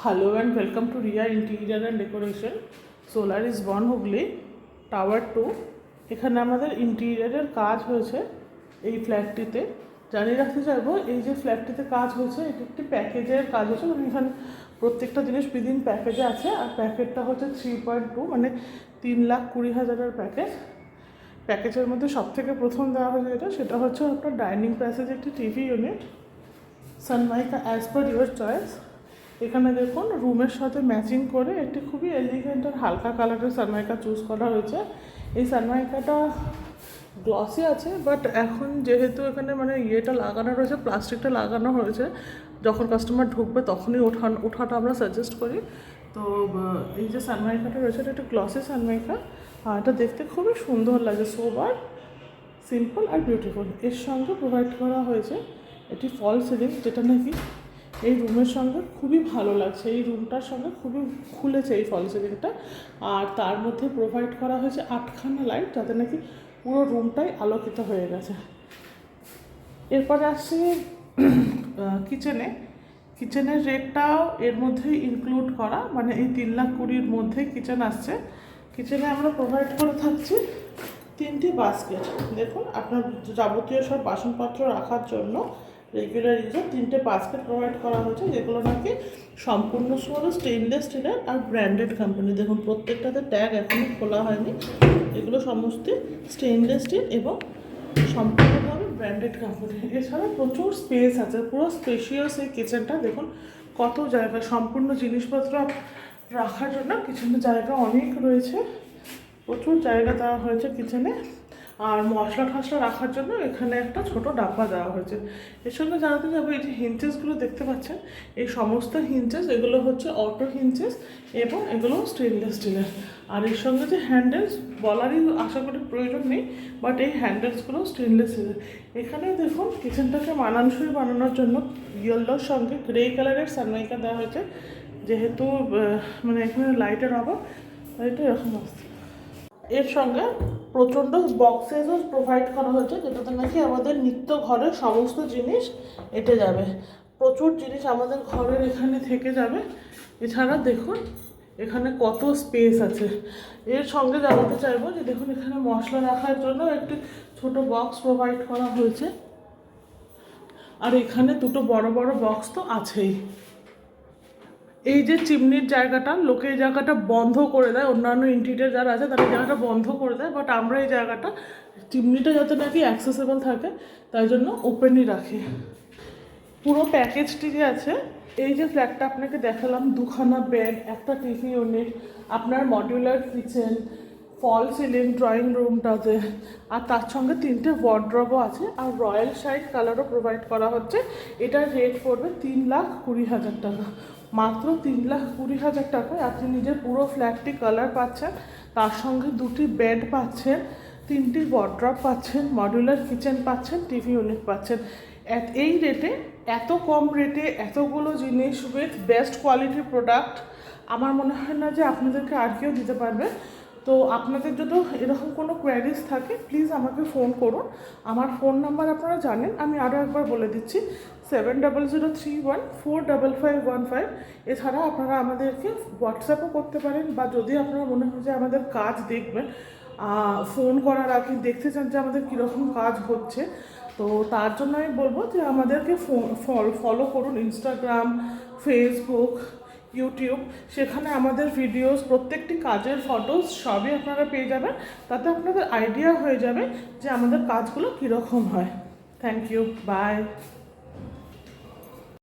Hello and welcome to Ria Interior and Decoration. Solar is Born Hugli, Tower 2. এখানে আমাদের ইন্টেরিয়রের কাজ হয়েছে এই ফ্ল্যাটটিতে। জানিয়ে রাখতে চাইবো এই যে ফ্ল্যাটটিতে কাজ হয়েছে এটি একটি প্যাকেজের কাজ হয়েছে, মানে এখানে প্রত্যেকটা জিনিস উইদিন প্যাকেজে আছে। আর প্যাকেজটা হচ্ছে 3.2 মানে 3,20,000 প্যাকেজের মধ্যে সবথেকে প্রথম দেওয়া হয়েছে সেটা হচ্ছে আপনার ডাইনিং প্যাসেজ একটি TV unit, Sunmica as per your choice. এখানে দেখুন রুমের সাথে ম্যাচিং করে একটি খুবই এলিগেন্ট আর হালকা কালারের সানমাইকা চুজ করা হয়েছে। এই সানমাইকাটা গ্লসি আছে, বাট এখন যেহেতু এখানে মানে ইয়েটা লাগানো রয়েছে, প্লাস্টিকটা লাগানো হয়েছে, যখন কাস্টমার ঢুকবে তখনই ওঠাটা আমরা সাজেস্ট করি। তো এই যে সানমাইকাটা রয়েছে এটা একটা গ্লসি সানমাইকা, আর এটা দেখতে খুবই সুন্দর লাগে, সোবার, সিম্পল আর বিউটিফুল। এর সঙ্গে প্রোভাইড করা হয়েছে এটি ফল সিলিং, যেটা নাকি এই রুমের সঙ্গে খুবই ভালো লাগছে। এই রুমটার সঙ্গে খুবই খুলেছে এই ফল সিলিংটা। আর তার মধ্যে প্রোভাইড করা হয়েছে 8খানা লাইট, যাতে নাকি পুরো রুমটাই আলোকিত হয়ে গেছে। এরপরে আসছি কিচেনের রেটটাও এর মধ্যেই ইনক্লুড করা, মানে এই 3,20,000 মধ্যেই কিচেন আসছে। কিচেনে আমরা প্রোভাইড করে থাকছি 3টি বাস্কেট। দেখুন আপনার যাবতীয় সব বাসনপত্র রাখার জন্য রেগুলার ইউজে 3টে বাস্কেট প্রোভাইড করা হয়েছে, যেগুলো নাকি সম্পূর্ণ স্টেনলেস স্টিলের আর ব্র্যান্ডেড কোম্পানি। দেখুন প্রত্যেকটাতে ট্যাগ এখনও খোলা হয়নি, এগুলো সমস্ত স্টেনলেস স্টিল এবং সম্পূর্ণভাবে ব্র্যান্ডেড কোম্পানি। এছাড়া প্রচুর স্পেস আছে, পুরো স্পেশিয়াস এই কিচেনটা। দেখুন কত জায়গা, সম্পূর্ণ জিনিসপত্র রাখার জন্য কিচেনের জায়গা অনেক রয়েছে, প্রচুর জায়গা দেওয়া হয়েছে কিচেনে। আর মশলা টশলা রাখার জন্য এখানে একটা ছোট ডাব্বা দেওয়া হয়েছে। এর সঙ্গে জানাতে যাবো এই যে হিঞ্চেসগুলো দেখতে পাচ্ছেন, এই সমস্ত হিঞ্চেস এগুলো হচ্ছে অটো হিঞ্চেস এবং এগুলো স্টেনলেস স্টিলের। আর এর সঙ্গে যে হ্যান্ডেলস বলারই আশা করি প্রয়োজন নেই, বাট এই হ্যান্ডেলসগুলো স্টেনলেস স্টিলের। এখানে দেখুন কিচেনটাকে মানানসই বানানোর জন্য ইয়েলোর সঙ্গে গ্রে কালারের সানমাইকা দেওয়া হয়েছে, যেহেতু মানে এখানে লাইটের অভাব, লাইটটা এরকম আসছে। এর সঙ্গে প্রচণ্ড বক্সেসও প্রোভাইড করা হয়েছে, যেটাতে নাকি আমাদের নিত্য ঘরের সমস্ত জিনিস এঁটে যাবে। প্রচুর জিনিস আমাদের ঘরের এখানে থেকে যাবে। এছাড়া দেখুন এখানে কত স্পেস আছে। এর সঙ্গে জানাতে চাইবো যে দেখুন এখানে মশলা রাখার জন্য একটি ছোট বক্স প্রোভাইড করা হয়েছে, আর এখানে দুটো বড় বড় বক্স তো আছেই। এই যে চিমনির জায়গাটা, লোকে এই জায়গাটা বন্ধ করে দেয়, অন্যান্য ইন্টেরিয়র যারা আছে তারা এই জায়গাটা বন্ধ করে দেয়, বাট আমরা এই জায়গাটা চিমনিটা যাতে নাকি অ্যাক্সেসেবল থাকে তাই জন্য ওপেনই রাখি। পুরো প্যাকেজটি যে আছে, এই যে ফ্ল্যাটটা আপনাকে দেখালাম, 2খানা বেড, একটা টিভি ইউনিট, আপনার মডিউলার কিচেন, ফল সিলিং ড্রয়িং রুমটাতে, আর তার সঙ্গে 3টে ওয়ার্ড্রবও আছে, আর রয়্যাল সাইড কালারও প্রোভাইড করা হচ্ছে। এটার রেট পড়বে 3,20,000 টাকা, মাত্র 3,20,000 টাকায় আপনি নিজের পুরো ফ্ল্যাটটি কালার পাচ্ছেন, তার সঙ্গে 2টি বেড পাচ্ছেন, 3টি ওয়ার্ড্রব পাচ্ছেন, মডিউলার কিচেন পাচ্ছেন, টিভি ইউনিট পাচ্ছেন। এই রেটে, এত কম রেটে এতগুলো জিনিস উইথ বেস্ট কোয়ালিটির প্রোডাক্ট আমার মনে হয় না যে আপনাদেরকে আর কেউ দিতে পারবে। তো আপনাদের যদি এরকম কোনো কোয়ারিজ থাকে প্লিজ আমাকে ফোন করুন। আমার ফোন নাম্বার আপনারা জানেন, আমি আরও একবার বলে দিচ্ছি, 7003145515। এছাড়া আপনারা আমাদেরকে হোয়াটসঅ্যাপও করতে পারেন, বা যদি আপনারা মনে হয় যে আমাদের কাজ দেখবেন, ফোন করার আগে দেখতে চান যে আমাদের কীরকম কাজ হচ্ছে, তো তার জন্য আমি বলবো যে আমাদেরকে ফলো করুন ইনস্টাগ্রাম, ফেসবুক, ইউটিউব। সেখানে আমাদের ভিডিওস, প্রত্যেকটি কাজের ফটোস সবই আপনারা পেয়ে যাবেন, তাতে আপনাদের আইডিয়া হয়ে যাবে যে আমাদের কাজগুলো কীরকম হয়। Thank you, by.